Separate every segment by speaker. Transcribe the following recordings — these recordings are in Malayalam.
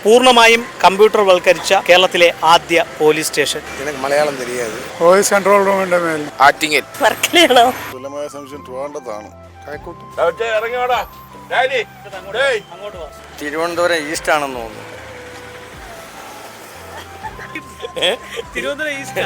Speaker 1: പൂർണ്ണമായും കമ്പ്യൂട്ടർവൽക്കരിച്ച കേരളത്തിലെ ആദ്യ പോലീസ് സ്റ്റേഷൻ.
Speaker 2: എനിക്ക് മലയാളം தெரியாது.
Speaker 3: വോയിസ് കൺട്രോൾ റൂമിന്റെ മേൽ
Speaker 2: ആറ്റിങ്ങൽ.
Speaker 4: വർക്കലയാണോ?
Speaker 5: തുലമായ സംശയം ട്രിവാൻഡ്രത്താണ്.
Speaker 2: കായക്കൂട്ടം.
Speaker 6: തിരുവനന്തപുരം ഈസ്റ്റ് ആണെന്ന് തോന്നുന്നു.
Speaker 1: തിരുവനന്തപുരം ഈസ്റ്റ്.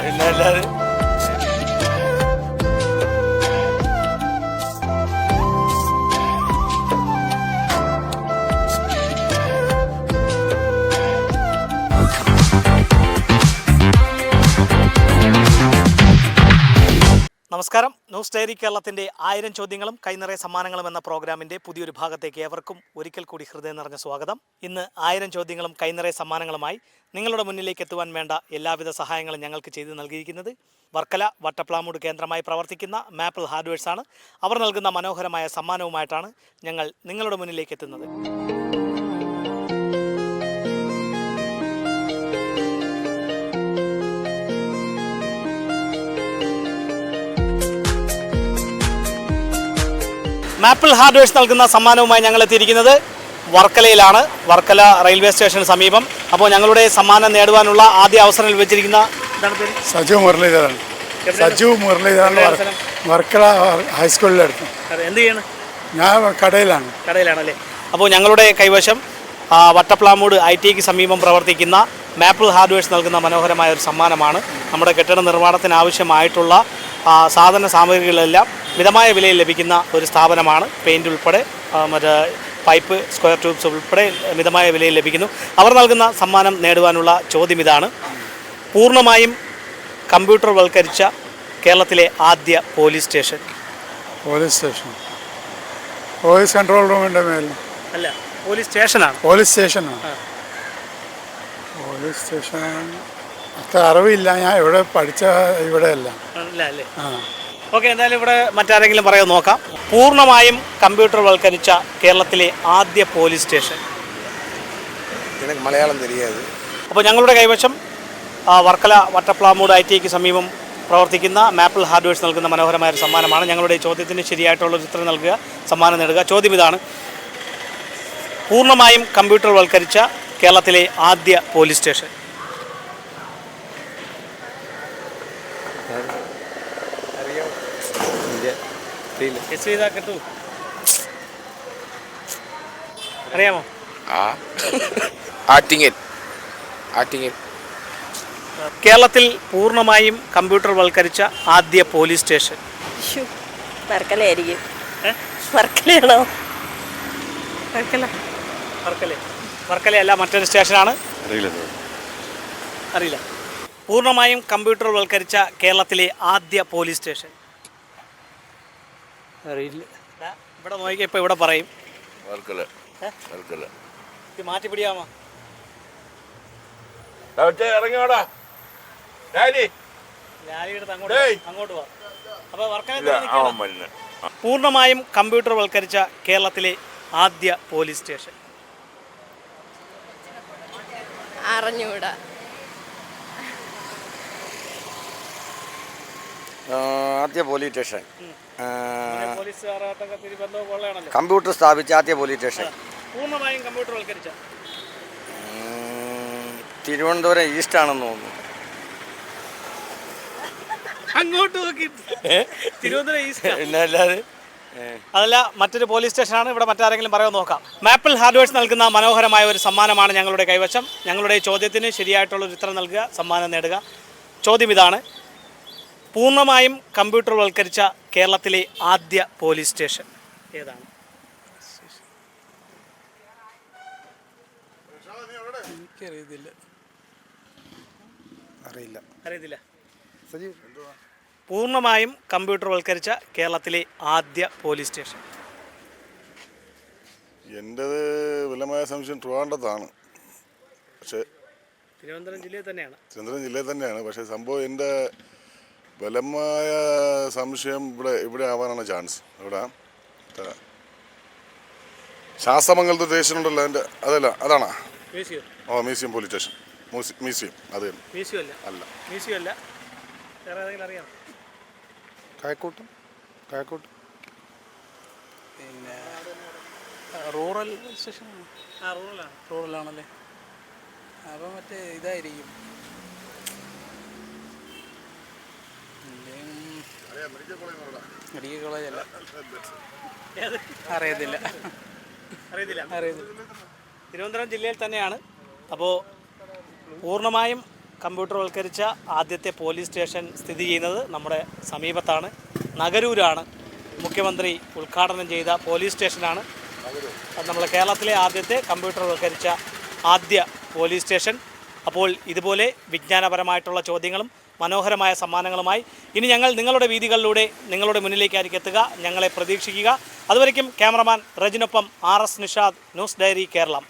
Speaker 1: നമസ്കാരം. ന്യൂസ് ഡയറി കേരളത്തിൻ്റെ 1000 ചോദ്യങ്ങളും കൈനിറയ സമ്മാനങ്ങളും എന്ന പ്രോഗ്രാമിൻ്റെ പുതിയൊരു ഭാഗത്തേക്ക് ഏവർക്കും ഒരിക്കൽ കൂടി ഹൃദയം നിറഞ്ഞ സ്വാഗതം. ഇന്ന് 1000 ചോദ്യങ്ങളും കൈനിറയ സമ്മാനങ്ങളുമായി നിങ്ങളുടെ മുന്നിലേക്ക് എത്തുവാൻ വേണ്ട എല്ലാവിധ സഹായങ്ങളും ഞങ്ങൾക്ക് ചെയ്തു നൽകിയിരിക്കുന്നത് വർക്കല വട്ടപ്ലാമൂട് കേന്ദ്രമായി പ്രവർത്തിക്കുന്ന മാപ്പിൾ ഹാർഡ്വെയർസാണ്. അവർ നൽകുന്ന മനോഹരമായ സമ്മാനവുമായിട്ടാണ് ഞങ്ങൾ നിങ്ങളുടെ മുന്നിലേക്ക് എത്തുന്നത്. മാപ്പിൾ ഹാർഡ്വെയർസ് നൽകുന്ന സമ്മാനവുമായി ഞങ്ങൾ എത്തിയിരിക്കുന്നത് വർക്കലയിലാണ്, വർക്കല റെയിൽവേ സ്റ്റേഷന് സമീപം. അപ്പോൾ ഞങ്ങളുടെ സമ്മാനം നേടുവാനുള്ള ആദ്യ അവസരം ലഭിച്ചിരിക്കുന്ന
Speaker 3: സജു മുരളീധരൻ. സജു മുരളീധരൻ വർക്കല ഹൈസ്കൂളിലെടുത്തു.
Speaker 1: എന്ത് ചെയ്യണം?
Speaker 3: ഞാൻ കടയിലാണല്ലേ.
Speaker 1: അപ്പോൾ ഞങ്ങളുടെ കൈവശം വട്ടപ്ലാമൂട് ITക്ക് സമീപം പ്രവർത്തിക്കുന്ന മാപ്പിൾ ഹാർഡ്വെയർസ് നൽകുന്ന മനോഹരമായ ഒരു സമ്മാനമാണ്. നമ്മുടെ കെട്ടിട നിർമ്മാണത്തിന് ആവശ്യമായിട്ടുള്ള സാധന സാമഗ്രികളെല്ലാം മിതമായ വിലയിൽ ലഭിക്കുന്ന ഒരു സ്ഥാപനമാണ്. പെയിൻറ് ഉൾപ്പെടെ മറ്റേ പൈപ്പ്, സ്ക്വയർ ട്യൂബ്സ് ഉൾപ്പെടെ മിതമായ വിലയിൽ ലഭിക്കുന്നു. അവർ നൽകുന്ന സമ്മാനം നേടുവാനുള്ള ചോദ്യം ഇതാണ്: പൂർണ്ണമായും കമ്പ്യൂട്ടർവൽക്കരിച്ച കേരളത്തിലെ ആദ്യ പോലീസ് സ്റ്റേഷൻ.
Speaker 3: വോയിസ് കൺട്രോൾ റൂമിന്റെ മേൽ
Speaker 1: അല്ല, പോലീസ് സ്റ്റേഷനാണ്.
Speaker 3: പോലീസ് സ്റ്റേഷൻ അത്ര അറിവില്ല. ഞാൻ ഇവിടെ പഠിച്ച ഇവിടെയല്ല.
Speaker 1: അല്ലേ? ഓക്കെ, എന്തായാലും ഇവിടെ മറ്റാരെങ്കിലും പറയാൻ നോക്കാം. പൂർണ്ണമായും കമ്പ്യൂട്ടർവൽക്കരിച്ച കേരളത്തിലെ ആദ്യ പോലീസ് സ്റ്റേഷൻ.
Speaker 2: എനിക്ക് മലയാളം தெரியாது.
Speaker 1: അപ്പോൾ ഞങ്ങളുടെ കൈവശം വർക്കല വട്ടപ്ലാമൂട് ITക്ക് സമീപം പ്രവർത്തിക്കുന്ന മാപ്പിൾ ഹാർഡ്വെയർസ് നൽകുന്ന മനോഹരമായ ഒരു സമ്മാനമാണ്. ഞങ്ങളുടെ ചോദ്യത്തിന് ശരിയായിട്ടുള്ള ഉത്തരം നൽകുക, സമ്മാനം നേടുക. ചോദ്യം ഇതാണ്: പൂർണ്ണമായും കമ്പ്യൂട്ടർവൽക്കരിച്ച കേരളത്തിലെ ആദ്യ പോലീസ് സ്റ്റേഷൻ. അറിയാമോ?
Speaker 2: ആറ്റിങ്ങൽ.
Speaker 1: കേരളത്തിൽ പൂർണ്ണമായും കമ്പ്യൂട്ടർവൽക്കരിച്ച ആദ്യ പോലീസ് സ്റ്റേഷൻ.
Speaker 4: വർക്കലയായിരിക്കും. വർക്കലയാണോ?
Speaker 1: വർക്കലയല്ല, മറ്റൊരു സ്റ്റേഷനാണ്. അറിയില്ല. പൂർണ്ണമായും കമ്പ്യൂട്ടർവൽക്കരിച്ച കേരളത്തിലെ ആദ്യ പോലീസ് സ്റ്റേഷൻ. അറിയില്ല. ഇവിടെ നോക്കിയാൽ ഇപ്പോൾ ഇവിടെ പറയും. മാറ്റി പിടിയാമോ? അങ്ങോട്ട് പോവാം. അപ്പോൾ വർക്കല പൂർണ്ണമായും കമ്പ്യൂട്ടർവൽക്കരിച്ച കേരളത്തിലെ ആദ്യ പോലീസ് സ്റ്റേഷൻ.
Speaker 4: അറിഞ്ഞൂടാ.
Speaker 6: ആദ്യ പോലീസ് സ്റ്റേഷൻ കമ്പ്യൂട്ടർ സ്ഥാപിച്ച ആദ്യ പോലീസ് സ്റ്റേഷൻ
Speaker 1: പൂർണ്ണമായും കമ്പ്യൂട്ടർവൽക്കരിച്ച
Speaker 6: തിരുവനന്തപുരം ഈസ്റ്റ് ആണെന്ന് തോന്നുന്നു.
Speaker 1: അങ്ങോട്ട് നോക്കി തിരുവനന്തപുരം ഈസ്റ്റ് അല്ലാതെ അതല്ല, മറ്റൊരു പോലീസ് സ്റ്റേഷനാണ്. ഇവിടെ മറ്റാരെങ്കിലും പറയാൻ നോക്കാം. മാപ്പിൾ ഹാർഡ്വെയർസ് നൽകുന്ന മനോഹരമായ ഒരു സമ്മാനമാണ് ഞങ്ങളുടെ കൈവശം. ഞങ്ങളുടെ ചോദ്യത്തിന് ശരിയായിട്ടുള്ള ഉത്തരം നൽകുക, സമ്മാനം നേടുക. ചോദ്യം ഇതാണ്: പൂർണ്ണമായും കമ്പ്യൂട്ടർവൽക്കരിച്ച കേരളത്തിലെ ആദ്യ പോലീസ് സ്റ്റേഷൻ ഏതാണ്? അറിയത്തില്ല. പൂർണ്ണമായും കമ്പ്യൂട്ടർവൽക്കരിച്ച കേരളത്തിലെ ആദ്യ പോലീസ് സ്റ്റേഷൻ.
Speaker 5: എൻ്റെത് വിലമായ സംശയം ട്രിവാൻഡ്രത്താണ്. പക്ഷേ
Speaker 1: തിരുവനന്തപുരം ജില്ലയിൽ തന്നെയാണ്. പക്ഷേ സംഭവം എൻ്റെ ബലമായ സംശയം ഇവിടെ ആവാനാണ് ചാൻസ്. ഇവിടെ ശാസ്തമംഗലത്ത് സ്റ്റേഷൻ ഉണ്ടല്ലോ, എൻ്റെ അതാണോ? Museum police station. മ്യൂസിയം അത് തന്നെ. മ്യൂസിയം അല്ല. വേറെ ഏതെങ്കിലും അറിയാം?
Speaker 3: കായക്കൂട്ടം.
Speaker 1: പിന്നെ റൂറൽ സ്റ്റേഷൻ. റൂറലാണല്ലേ.
Speaker 7: അപ്പം മറ്റേ ഇതായിരിക്കും മെഡിക്കൽ കോളേജല്ല അറിയത്തില്ല
Speaker 1: അറിയത്തില്ല.
Speaker 7: അറിയത്തില്ല
Speaker 1: തിരുവനന്തപുരം ജില്ലയിൽ തന്നെയാണ്. അപ്പോൾ പൂർണ്ണമായും കമ്പ്യൂട്ടർവൽക്കരിച്ച ആദ്യത്തെ പോലീസ് സ്റ്റേഷൻ സ്ഥിതി ചെയ്യുന്നത് നമ്മുടെ സമീപത്താണ്. നഗരൂരാണ് മുഖ്യമന്ത്രി ഉദ്ഘാടനം ചെയ്ത പോലീസ് സ്റ്റേഷനാണ്. അത് നമ്മുടെ കേരളത്തിലെ ആദ്യത്തെ കമ്പ്യൂട്ടർവൽക്കരിച്ച ആദ്യ പോലീസ് സ്റ്റേഷൻ. അപ്പോൾ ഇതുപോലെ വിജ്ഞാനപരമായിട്ടുള്ള ചോദ്യങ്ങളും മനോഹരമായ സമ്മാനങ്ങളുമായി ഇനി ഞങ്ങൾ നിങ്ങളുടെ വീതികളിലൂടെ നിങ്ങളുടെ മുന്നിലേക്കായിരിക്കും എത്തുക. ഞങ്ങളെ പ്രതീക്ഷിക്കുക. അതുവരയ്ക്കും ക്യാമറമാൻ റജിനൊപ്പം RS Nishad, news diary Keralam.